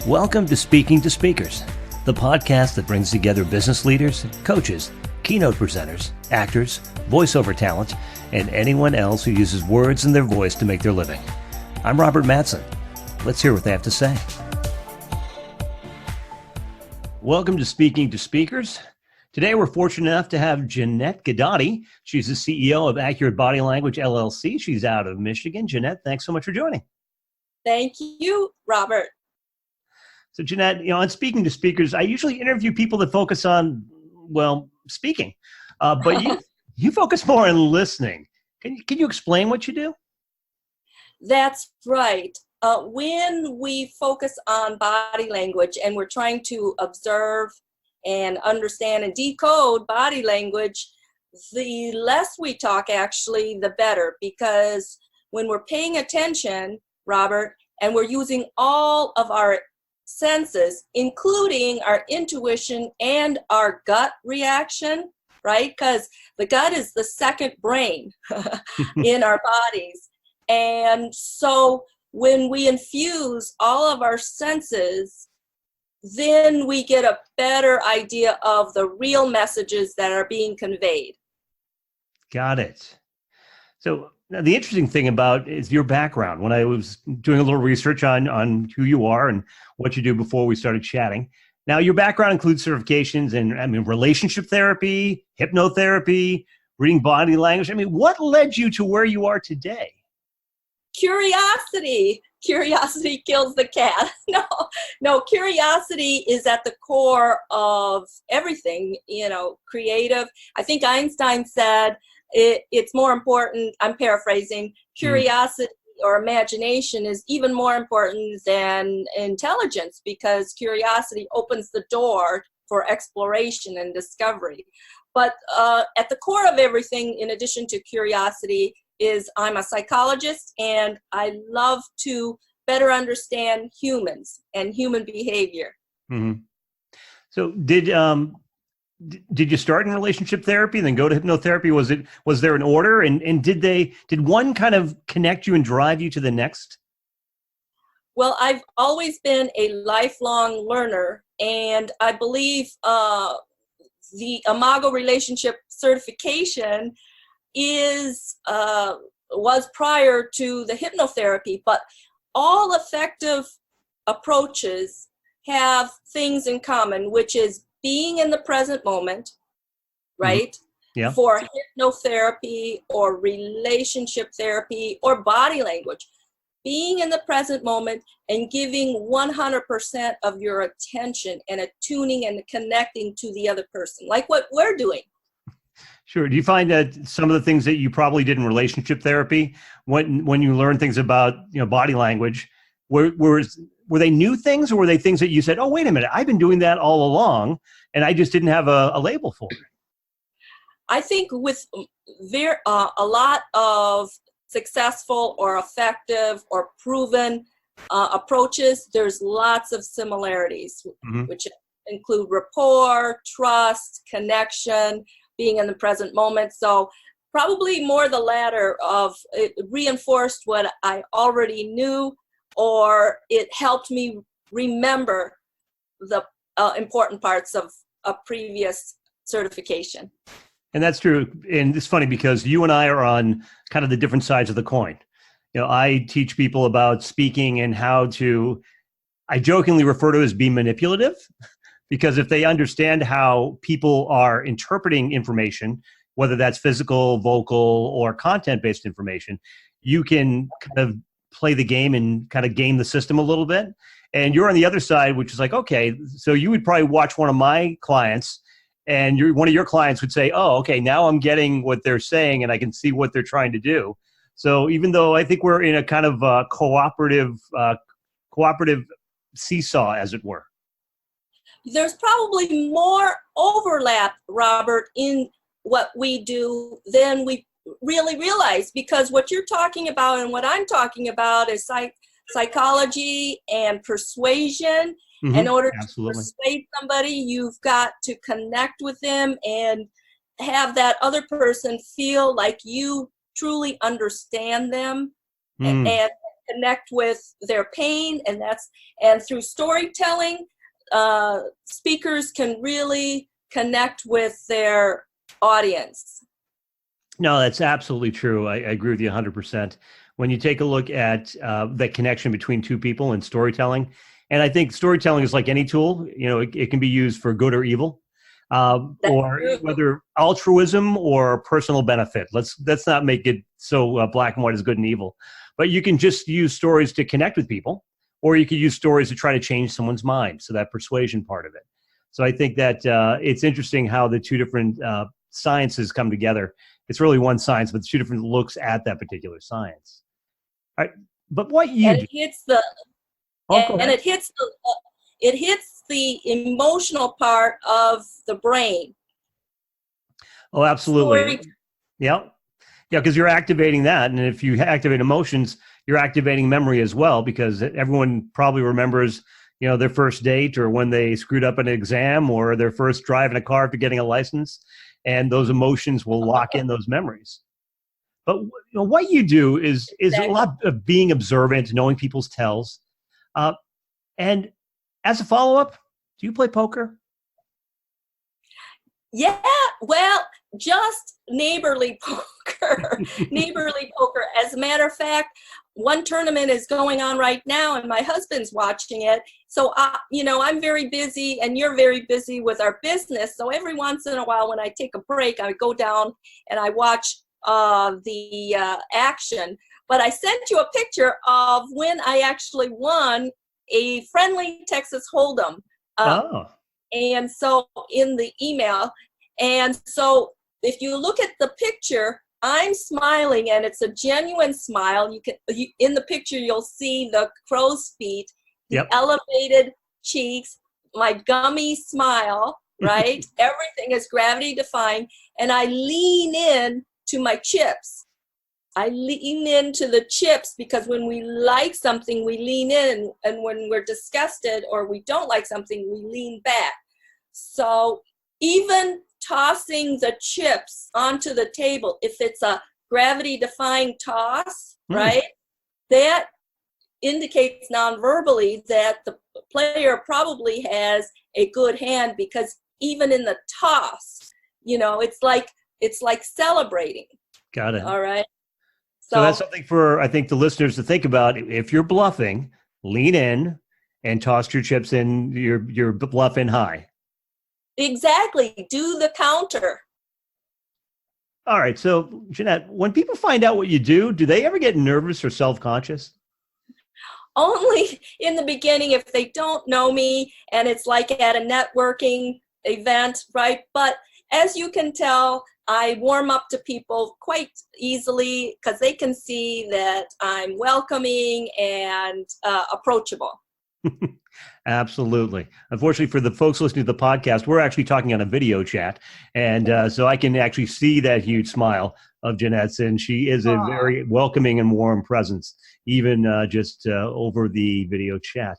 Welcome to Speaking to Speakers, the podcast that brings together business leaders, coaches, keynote presenters, actors, voiceover talent, and anyone else who uses words and their voice to make their living. I'm Robert Mattson. Let's hear what they have to say. Welcome to Speaking to Speakers. Today, we're fortunate enough to have Janette Ghedotte. She's the CEO of Accurate Body Language, LLC. She's out of Michigan. Janette, thanks so much for joining. Thank you, Robert. So Janette, on Speaking to Speakers, I usually interview people that focus on, speaking, but you focus more on listening. Can you explain what you do? That's right. When we focus on body language and we're trying to observe and understand and decode body language, the less we talk actually, the better, because when we're paying attention, Robert, and we're using all of our senses, including our intuition and our gut reaction, right? Because the gut is the second brain in our bodies. And so when we infuse all of our senses, then we get a better idea of the real messages that are being conveyed. Got it. So now the interesting thing about is your background. When I was doing a little research on who you are and what you do before we started chatting. Now your background includes certifications in relationship therapy, hypnotherapy, reading body language. What led you to where you are today? Curiosity. Curiosity kills the cat. No, curiosity is at the core of everything, creative. I think Einstein said it's more important, I'm paraphrasing, curiosity or imagination is even more important than intelligence, because curiosity opens the door for exploration and discovery. But at the core of everything, in addition to curiosity, is I'm a psychologist, and I love to better understand humans and human behavior. Mm-hmm. So did you start in relationship therapy and then go to hypnotherapy? Was there an order, and did one kind of connect you and drive you to the next? Well, I've always been a lifelong learner, and I believe the Imago relationship certification was prior to the hypnotherapy, but all effective approaches have things in common, which is being in the present moment, right? Mm-hmm. Yeah. For hypnotherapy or relationship therapy or body language, being in the present moment and giving 100% of your attention and attuning and connecting to the other person, like what we're doing. Sure. Do you find that some of the things that you probably did in relationship therapy, when you learn things about body language, were they new things, or were they things that you said, oh, wait a minute, I've been doing that all along and I just didn't have a label for it? I think with a lot of successful or effective or proven approaches, there's lots of similarities, which include rapport, trust, connection, being in the present moment. So probably more the latter of it reinforced what I already knew, or it helped me remember the important parts of a previous certification. And that's true. And it's funny because you and I are on kind of the different sides of the coin. I teach people about speaking and how to, I jokingly refer to it as be manipulative. Because if they understand how people are interpreting information, whether that's physical, vocal, or content-based information, you can kind of play the game and kind of game the system a little bit. And you're on the other side, which is like, okay, so you would probably watch one of my clients, and one of your clients would say, oh, okay, now I'm getting what they're saying, and I can see what they're trying to do. So even though I think we're in a kind of cooperative seesaw, as it were. There's probably more overlap, Robert, in what we do than we really realize, because what you're talking about and what I'm talking about is psychology and persuasion. In order to persuade somebody, you've got to connect with them and have that other person feel like you truly understand them and connect with their pain, and through storytelling, speakers can really connect with their audience. No, that's absolutely true. I agree with you 100%. When you take a look at the connection between two people and storytelling, and I think storytelling is like any tool, it can be used for good or evil, or true. whether altruism or personal benefit. Let's not make it so black and white as good and evil. But you can just use stories to connect with people, or you could use stories to try to change someone's mind. So that persuasion part of it. So I think that it's interesting how the two different sciences come together. It's really one science, but two different looks at that particular science. All right. But what you and do, it hits the go and ahead. it hits the emotional part of the brain. Oh, absolutely. Story. Yeah. Yeah, because you're activating that. And if you activate emotions, you're activating memory as well, because everyone probably remembers, their first date, or when they screwed up an exam, or their first drive in a car after getting a license. And those emotions will lock in those memories. But what you do is a lot of being observant, knowing people's tells. And as a follow-up, do you play poker? Yeah, well, just neighborly poker. Neighborly poker. As a matter of fact, one tournament is going on right now, and my husband's watching it. So, I'm very busy, and you're very busy with our business. So every once in a while, when I take a break, I go down and I watch the action. But I sent you a picture of when I actually won a friendly Texas Hold'em. And so in the email, and so if you look at the picture, I'm smiling, and it's a genuine smile. In the picture, you'll see the crow's feet, the elevated cheeks, my gummy smile, right? Everything is gravity defying, and I lean in to my chips. I lean into the chips, because when we like something, we lean in, and when we're disgusted or we don't like something, we lean back. So even tossing the chips onto the table, if it's a gravity-defying toss, right, that indicates non-verbally that the player probably has a good hand, because even in the toss, it's like celebrating. Got it. All right. So that's something for, I think, the listeners to think about. If you're bluffing, lean in and toss your chips in, your bluff in high. Exactly. Do the counter. All right. So, Janette, when people find out what you do they ever get nervous or self-conscious? Only in the beginning, if they don't know me, and it's like at a networking event, right? But as you can tell, I warm up to people quite easily, because they can see that I'm welcoming and approachable. Absolutely. Unfortunately, for the folks listening to the podcast, we're actually talking on a video chat. And so I can actually see that huge smile of Janette's, and she is a very welcoming and warm presence, even just over the video chat.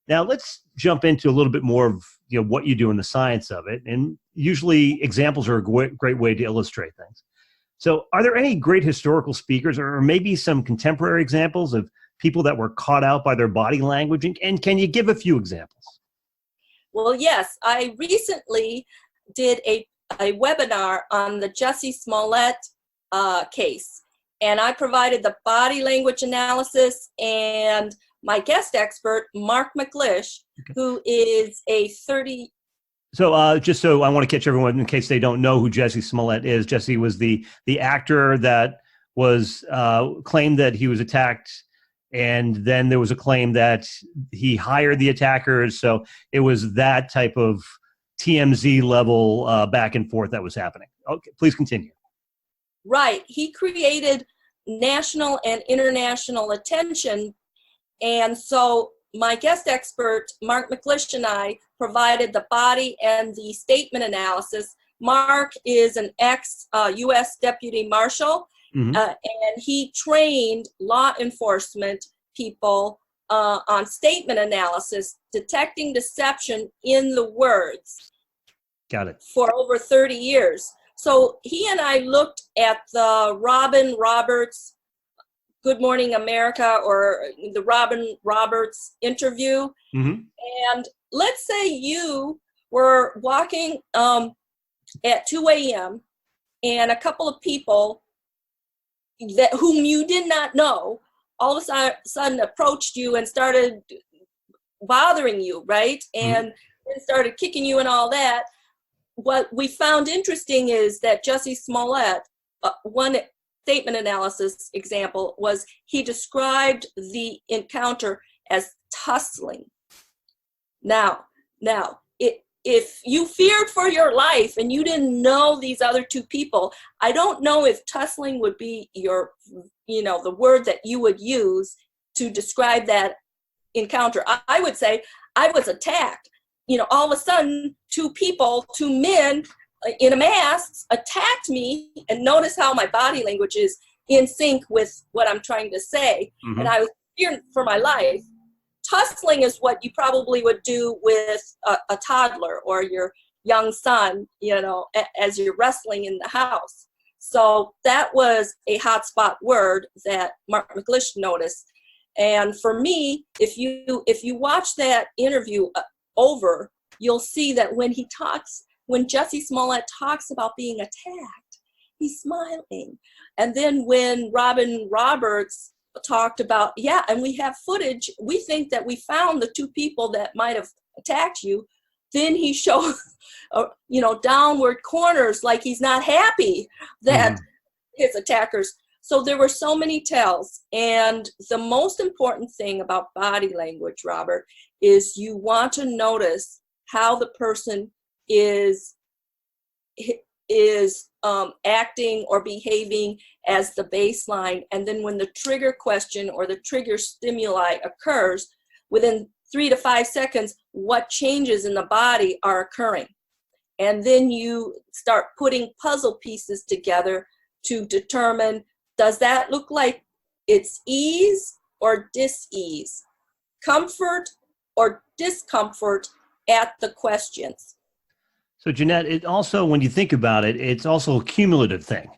Now, let's jump into a little bit more of what you do in the science of it. And usually examples are a great way to illustrate things. So are there any great historical speakers, or maybe some contemporary examples of people that were caught out by their body language? And can you give a few examples? Well, yes. I recently did a webinar on the Jussie Smollett case, and I provided the body language analysis, and my guest expert, Mark McLish, who is a 30... So just so I want to catch everyone in case they don't know who Jussie Smollett is. Jussie was the actor that was claimed that he was attacked, and then there was a claim that he hired the attackers. So it was that type of TMZ level back and forth that was happening. Okay, please continue. Right. He created national and international attention. And so my guest expert, Mark McLish, and I provided the body and the statement analysis. Mark is an ex-U.S. Deputy Marshal, and he trained law enforcement people on statement analysis, detecting deception in the words. Got it. For over 30 years. So he and I looked at the Robin Roberts Good Morning America or the Robin Roberts interview. Mm-hmm. And let's say you were walking at 2 a.m. and a couple of people that whom you did not know all of a sudden approached you and started bothering you, right? And then started kicking you and all that. What we found interesting is that Jussie Smollett, one statement analysis example was he described the encounter as tussling. Now, if you feared for your life and you didn't know these other two people, I don't know if tussling would be the word that you would use to describe that encounter. I would say I was attacked. All of a sudden, two men in a mask attacked me, and notice how my body language is in sync with what I'm trying to say. Mm-hmm. And I was fearing for my life. Tussling is what you probably would do with a toddler or your young son, as you're wrestling in the house. So that was a hotspot word that Mark McLish noticed. And for me, if you watch that interview over, you'll see that when Jussie Smollett talks about being attacked, he's smiling. And then when Robin Roberts talked about, and we have footage, we think that we found the two people that might have attacked you, then he shows downward corners like he's not happy that his attackers. So there were so many tells. And the most important thing about body language, Robert, is you want to notice how the person is acting or behaving as the baseline. And then when the trigger question or the trigger stimuli occurs, within 3 to 5 seconds, what changes in the body are occurring. And then you start putting puzzle pieces together to determine, does that look like it's ease or dis-ease, comfort or discomfort at the questions? So, Janette, it also, when you think about it, it's also a cumulative thing.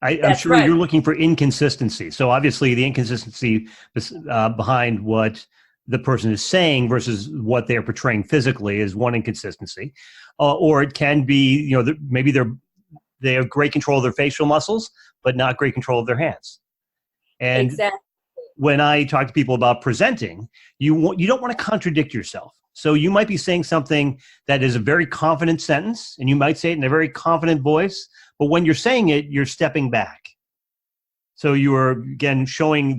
I'm sure right. You're looking for inconsistency. So obviously the inconsistency behind what the person is saying versus what they're portraying physically is one inconsistency. Or it can be, maybe they have great control of their facial muscles, but not great control of their hands. And exactly. When I talk to people about presenting, you don't want to contradict yourself. So you might be saying something that is a very confident sentence, and you might say it in a very confident voice, but when you're saying it, you're stepping back. So you are, again,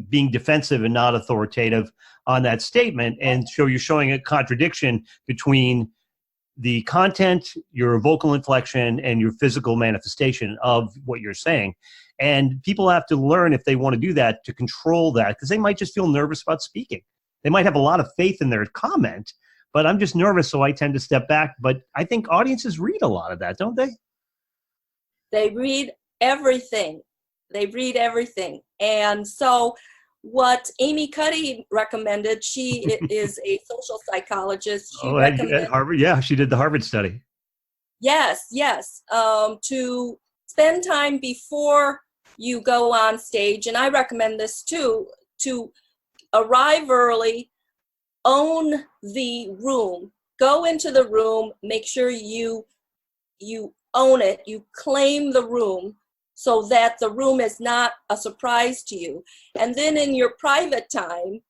being defensive and not authoritative on that statement, and so you're showing a contradiction between the content, your vocal inflection, and your physical manifestation of what you're saying. And people have to learn, if they want to do that, to control that, because they might just feel nervous about speaking. They might have a lot of faith in their comment, but I'm just nervous, so I tend to step back. But I think audiences read a lot of that, don't they? They read everything. And so what Amy Cuddy recommended, she is a social psychologist. She at Harvard. Yeah, she did the Harvard study. Yes. To spend time before you go on stage, and I recommend this too, to arrive early, own the room, go into the room, make sure you own it, you claim the room so that the room is not a surprise to you. And then in your private time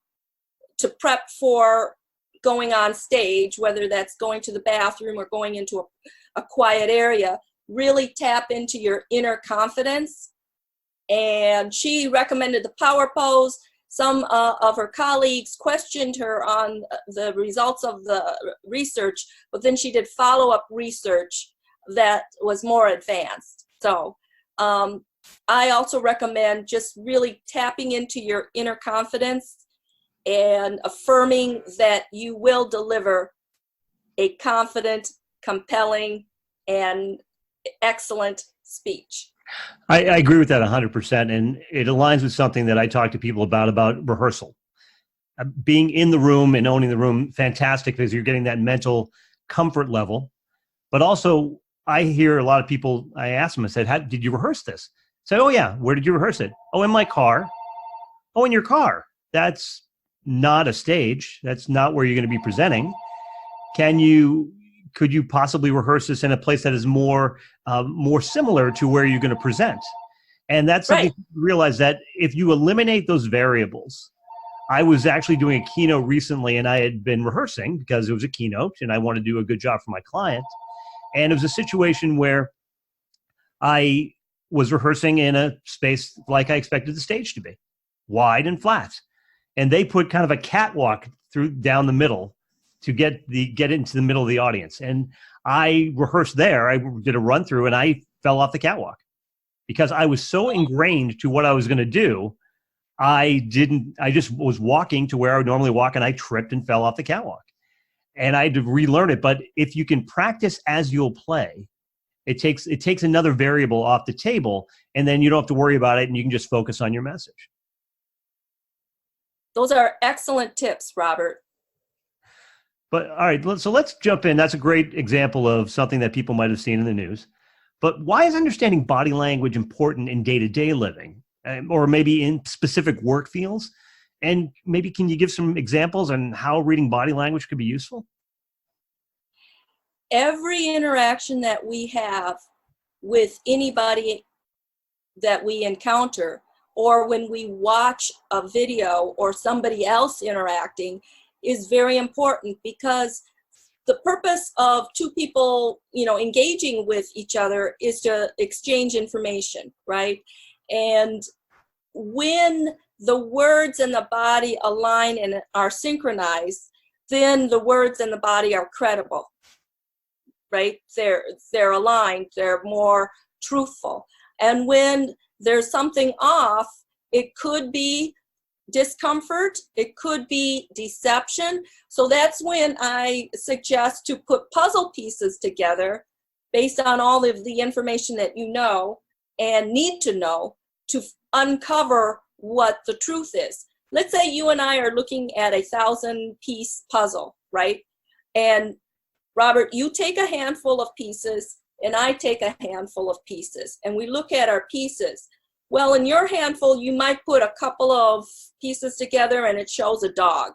to prep for going on stage, whether that's going to the bathroom or going into a quiet area, really tap into your inner confidence. And she recommended the power pose. Some of her colleagues questioned her on the results of the research, but then she did follow-up research that was more advanced. So I also recommend just really tapping into your inner confidence and affirming that you will deliver a confident, compelling, and excellent speech. I agree with that 100%. And it aligns with something that I talk to people about rehearsal. Being in the room and owning the room, fantastic, because you're getting that mental comfort level. But also, I hear a lot of people, I asked them, I said, did you rehearse this? I said, oh yeah, where did you rehearse it? Oh, in my car. Oh, in your car. That's not a stage. That's not where you're going to be presenting. Could you possibly rehearse this in a place that is more similar to where you're going to present? And that's something to realize, that if you eliminate those variables. I was actually doing a keynote recently, and I had been rehearsing because it was a keynote and I wanted to do a good job for my client. And it was a situation where I was rehearsing in a space like I expected the stage to be, wide and flat. And they put kind of a catwalk down the middle to get into the middle of the audience. And I rehearsed there. I did a run through and I fell off the catwalk because I was so ingrained to what I was going to do. I just was walking to where I would normally walk and I tripped and fell off the catwalk. And I had to relearn it. But if you can practice as you'll play, it takes another variable off the table, and then you don't have to worry about it and you can just focus on your message. Those are excellent tips, Robert. But all right, so let's jump in. That's a great example of something that people might have seen in the news. But why is understanding body language important in day-to-day living, or maybe in specific work fields? And maybe can you give some examples on how reading body language could be useful? Every interaction that we have with anybody that we encounter, or when we watch a video or somebody else interacting, is very important, because the purpose of two people, engaging with each other is to exchange information, right? And when the words and the body align and are synchronized, then the words and the body are credible, right? They're aligned, they're more truthful. And when there's something off, it could be discomfort, it could be deception. So that's when I suggest to put puzzle pieces together based on all of the information that you know and need to know to uncover what the truth is. Let's say you and I are looking at a 1,000-piece puzzle, right? And Robert, you take a handful of pieces and I take a handful of pieces, and we look at our pieces. Well, in your handful, you might put a couple of pieces together and it shows a dog.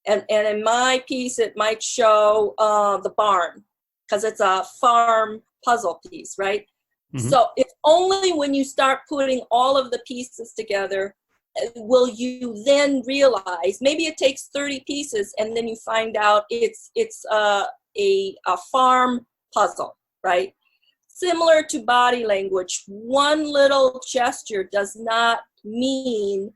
And in my piece, it might show the barn, because it's a farm puzzle piece, right? Mm-hmm. So it's only when you start putting all of the pieces together will you then realize, maybe it takes 30 pieces and then you find out it's a farm puzzle, right? Similar to body language, one little gesture does not mean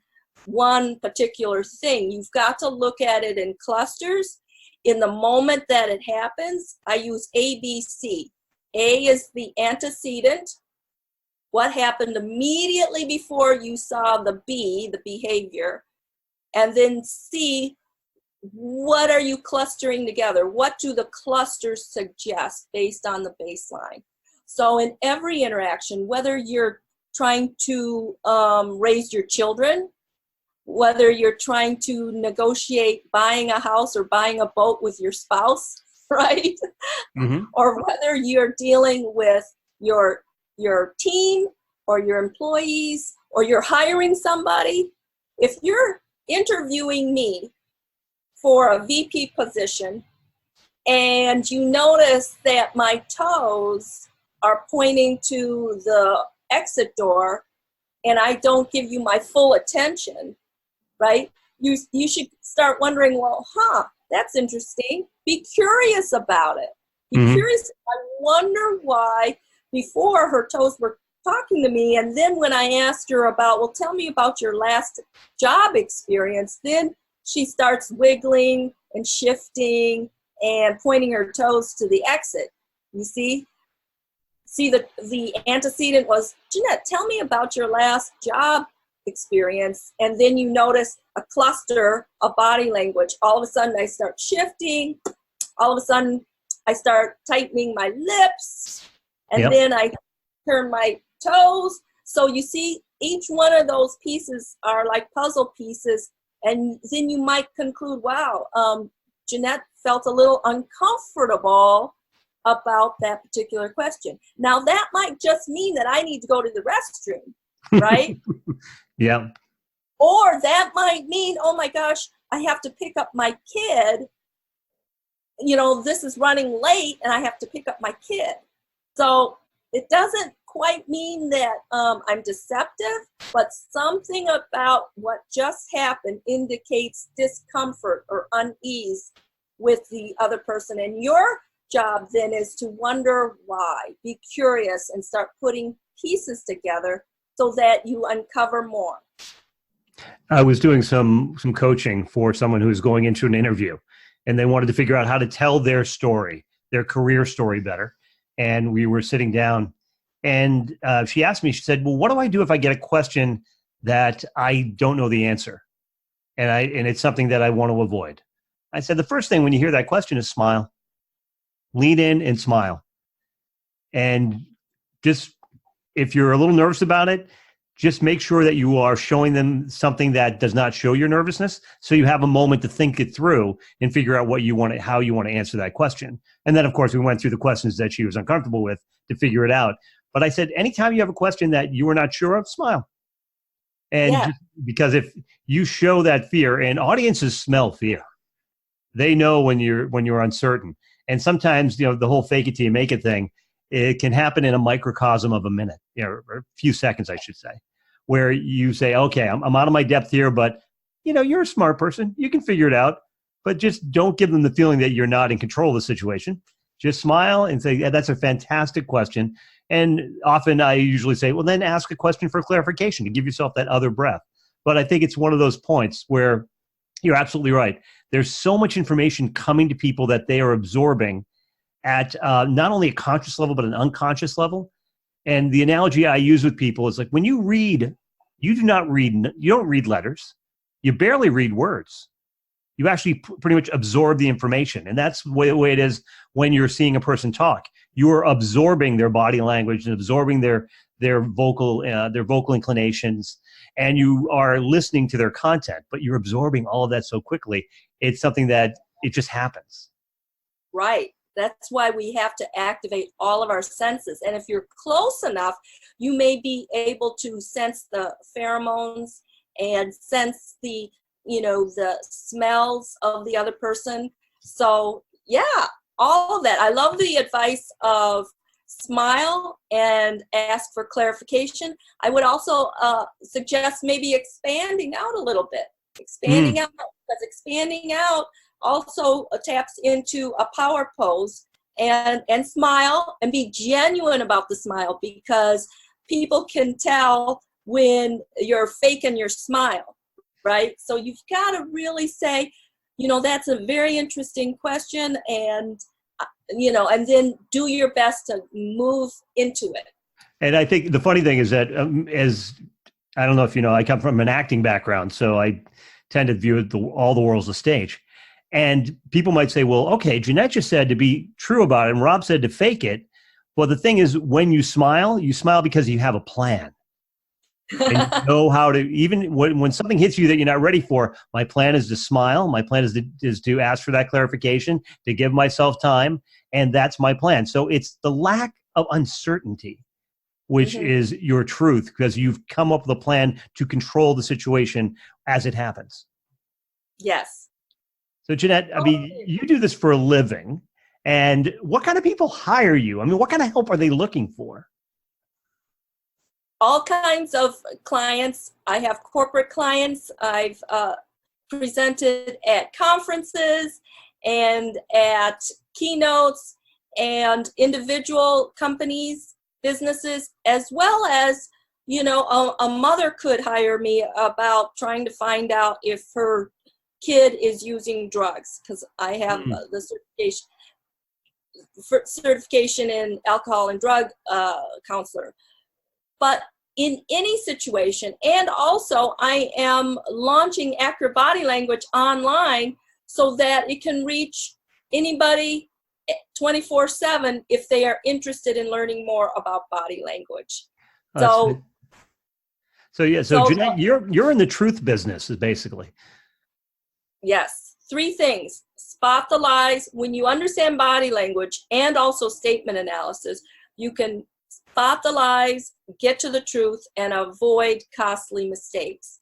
one particular thing. You've got to look at it in clusters. In the moment that it happens, I use ABC. A is the antecedent, what happened immediately before you saw the B, the behavior, and then C, what are you clustering together? What do the clusters suggest based on the baseline? So in every interaction, whether you're trying to raise your children, whether you're trying to negotiate buying a house or buying a boat with your spouse, right? Mm-hmm. Or whether you're dealing with your team or your employees, or you're hiring somebody, if you're interviewing me for a VP position and you notice that my toes are pointing to the exit door and I don't give you my full attention, right? You should start wondering, well, that's interesting. Be curious about it. Be mm-hmm. curious. I wonder why before her toes were talking to me, and then when I asked her about, well, tell me about your last job experience, then she starts wiggling and shifting and pointing her toes to the exit. You see? The antecedent was, Janette, tell me about your last job experience. And then you notice a cluster of body language. All of a sudden I start shifting. All of a sudden I start tightening my lips. And then I turn my toes. So you see, each one of those pieces are like puzzle pieces. And then you might conclude, wow, Janette felt a little uncomfortable about that particular question. Now that might just mean that I need to go to the restroom, right? Yeah. Or that might mean, oh my gosh, I have to pick up my kid. This is running late and I have to pick up my kid. So it doesn't quite mean that I'm deceptive, but something about what just happened indicates discomfort or unease with the other person. And your job then is to wonder why, be curious, and start putting pieces together so that you uncover more. I was doing some coaching for someone who was going into an interview, and they wanted to figure out how to tell their story, their career story better. And we were sitting down, and she asked me, she said, well, what do I do if I get a question that I don't know the answer? And it's something that I want to avoid. I said, the first thing when you hear that question is smile. Lean in and smile. And just, if you're a little nervous about it, just make sure that you are showing them something that does not show your nervousness, so you have a moment to think it through and figure out how you want to answer that question. And then, of course, we went through the questions that she was uncomfortable with to figure it out. But I said, anytime you have a question that you are not sure of, smile. And just because if you show that fear, and audiences smell fear, they know when you're uncertain. And sometimes, the whole fake it till you make it thing, it can happen in a microcosm of a minute, or a few seconds, I should say, where you say, okay, I'm out of my depth here, but you're a smart person. You can figure it out, but just don't give them the feeling that you're not in control of the situation. Just smile and say, yeah, that's a fantastic question. And often I usually say, well, then ask a question for clarification to give yourself that other breath. But I think it's one of those points where you're absolutely right. There's so much information coming to people that they are absorbing at not only a conscious level, but an unconscious level. And the analogy I use with people is like, when you read, you don't read letters. You barely read words. You actually pretty much absorb the information. And that's the way it is when you're seeing a person talk. You're absorbing their body language and absorbing their vocal inclinations, and you are listening to their content, but you're absorbing all of that so quickly. It's something that it just happens. Right. That's why we have to activate all of our senses. And if you're close enough, you may be able to sense the pheromones and sense the smells of the other person. So yeah, all of that. I love the advice of smile and ask for clarification. I would also suggest maybe expanding out a little bit. Expanding out, because expanding out also taps into a power pose, and smile, and be genuine about the smile, because people can tell when you're faking your smile, right? So you've got to really say, that's a very interesting question, and and then do your best to move into it. And I think the funny thing is that as I don't know if I come from an acting background, so I tend to view all the world's a stage. And people might say, well, okay, Janette just said to be true about it, and Rob said to fake it. Well, the thing is, when you smile because you have a plan. And you know how to, even when something hits you that you're not ready for, my plan is to smile. My plan is to ask for that clarification, to give myself time. And that's my plan. So it's the lack of uncertainty, which is your truth, because you've come up with a plan to control the situation as it happens. Yes. So Janette, I mean, you do this for a living, and what kind of people hire you? I mean, what kind of help are they looking for? All kinds of clients. I have corporate clients. I've presented at conferences and at keynotes, and individual companies, businesses, as well as, a mother could hire me about trying to find out if her kid is using drugs, because I have the certification in alcohol and drug counselor. But in any situation, and also I am launching Accurate Body Language online so that it can reach anybody 24/7 if they are interested in learning more about body language. So Janette, you're in the truth business, is basically. Yes. 3 things. Spot the lies. When you understand body language and also statement analysis, you can spot the lies, get to the truth, and avoid costly mistakes.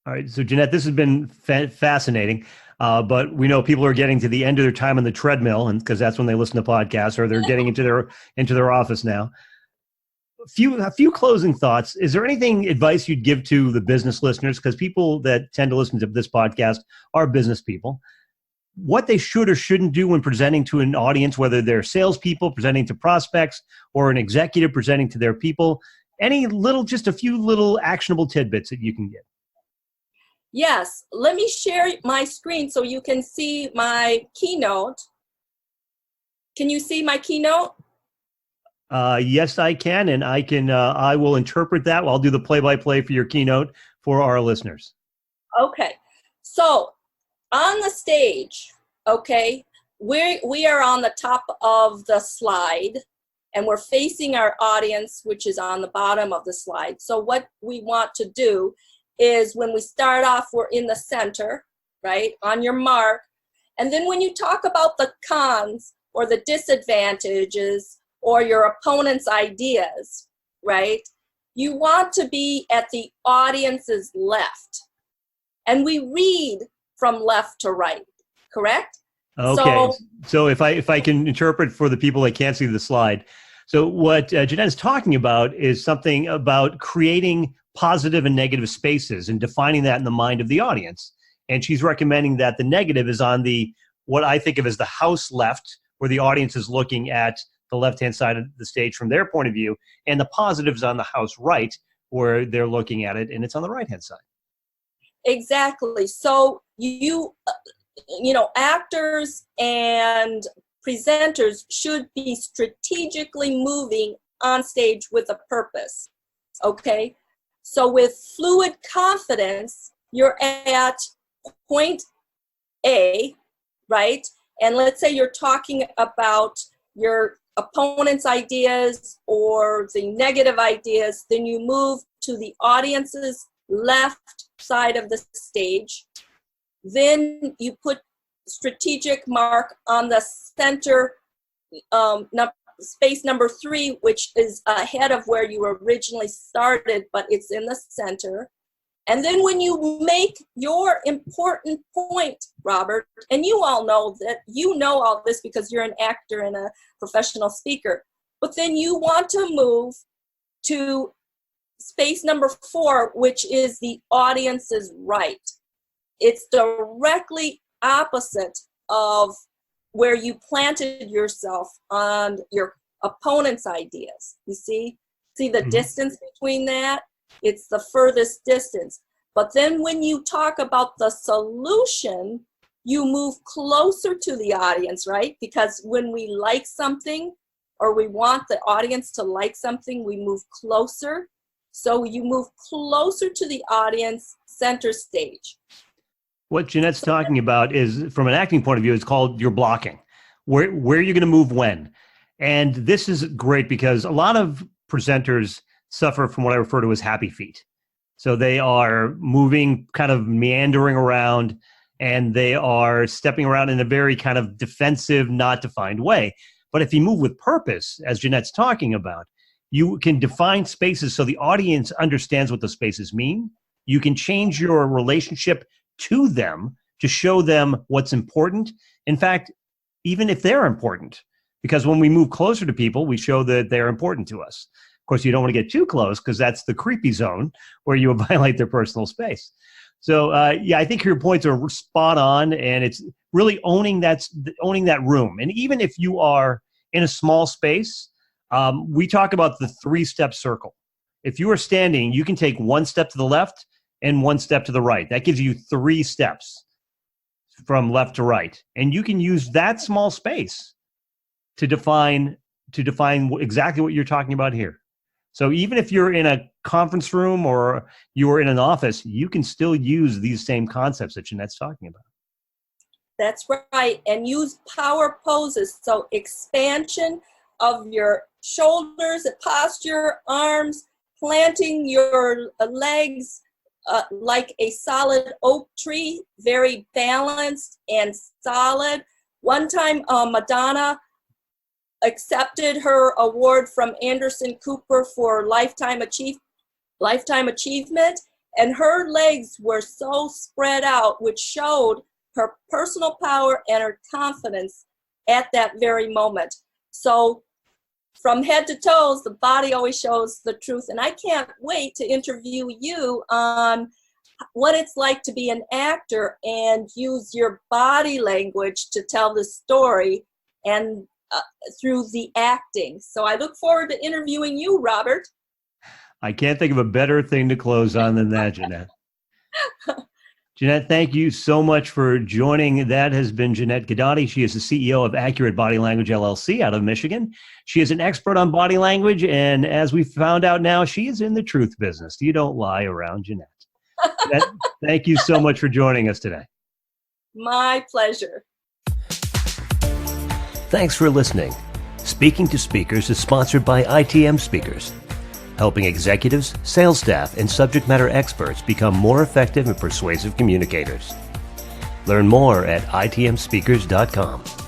All right. So, Janette, this has been fascinating. But we know people are getting to the end of their time on the treadmill, and because that's when they listen to podcasts, or they're getting into their office now. A few closing thoughts. Is there anything advice you'd give to the business listeners? Because people that tend to listen to this podcast are business people. What they should or shouldn't do when presenting to an audience, whether they're salespeople presenting to prospects or an executive presenting to their people. Just a few little actionable tidbits that you can give. Yes, let me share my screen so you can see my keynote. Can you see my keynote? Yes, I can, and I will interpret that. I'll do the play-by-play for your keynote for our listeners. Okay, so on the stage, okay, we are on the top of the slide, and we're facing our audience, which is on the bottom of the slide. So what we want to do is when we start off, we're in the center, right, on your mark. And then when you talk about the cons or the disadvantages or your opponent's ideas, right, you want to be at the audience's left. And we read from left to right, correct? Okay. So if I can interpret for the people that can't see the slide. So what Janette is talking about is something about creating positive and negative spaces and defining that in the mind of the audience. And she's recommending that the negative is on what I think of as the house left, where the audience is looking at the left-hand side of the stage from their point of view, and the positive is on the house right, where they're looking at it, and it's on the right-hand side. Exactly. So you know, actors and presenters should be strategically moving on stage with a purpose, okay? So with fluid confidence, you're at point A, right? And let's say you're talking about your opponent's ideas or the negative ideas, then you move to the audience's left side of the stage. Then you put strategic mark on the center, space number 3, which is ahead of where you originally started, but it's in the center. And then when you make your important point, Robert, and you all know that, you know all this because you're an actor and a professional speaker, but then you want to move to space number 4, which is the audience's right. It's directly opposite of where you planted yourself on your opponent's ideas. You see the distance between that? It's the furthest distance. But then when you talk about the solution, you move closer to the audience, right? Because when we like something or we want the audience to like something, we move closer. So you move closer to the audience, center stage. What Janette's talking about is, from an acting point of view, it's called your blocking. Where you're going to move when. And this is great because a lot of presenters suffer from what I refer to as happy feet. So they are moving, kind of meandering around, and they are stepping around in a very kind of defensive, not defined way. But if you move with purpose, as Janette's talking about, you can define spaces so the audience understands what the spaces mean. You can change your relationship to them to show them what's important. In fact, even if they're important, because when we move closer to people, we show that they're important to us. Of course, you don't want to get too close because that's the creepy zone where you violate their personal space. So, I think your points are spot on, and it's really owning that room. And even if you are in a small space, we talk about the 3-step circle. If you are standing, you can take 1 step to the left and 1 step to the right. That gives you 3 steps from left to right. And you can use that small space to define exactly what you're talking about here. So even if you're in a conference room or you're in an office, you can still use these same concepts that Janette's talking about. That's right. And use power poses. So expansion of your shoulders, posture, arms, planting your legs like a solid oak tree, very balanced and solid. One time, Madonna accepted her award from Anderson Cooper for lifetime achievement, And her legs were so spread out, which showed her personal power and her confidence at that very moment. So from head to toes, the body always shows the truth. And I can't wait to interview you on what it's like to be an actor and use your body language to tell the story and through the acting. So I look forward to interviewing you, Robert. I can't think of a better thing to close on than that, Janette. Janette, thank you so much for joining. That has been Janette Ghedotte. She is the CEO of Accurate Body Language LLC out of Michigan. She is an expert on body language, and as we found out now, she is in the truth business. You don't lie around Janette. Janette, thank you so much for joining us today. My pleasure. Thanks for listening. Speaking to Speakers is sponsored by ITM Speakers, helping executives, sales staff, and subject matter experts become more effective and persuasive communicators. Learn more at itmspeakers.com.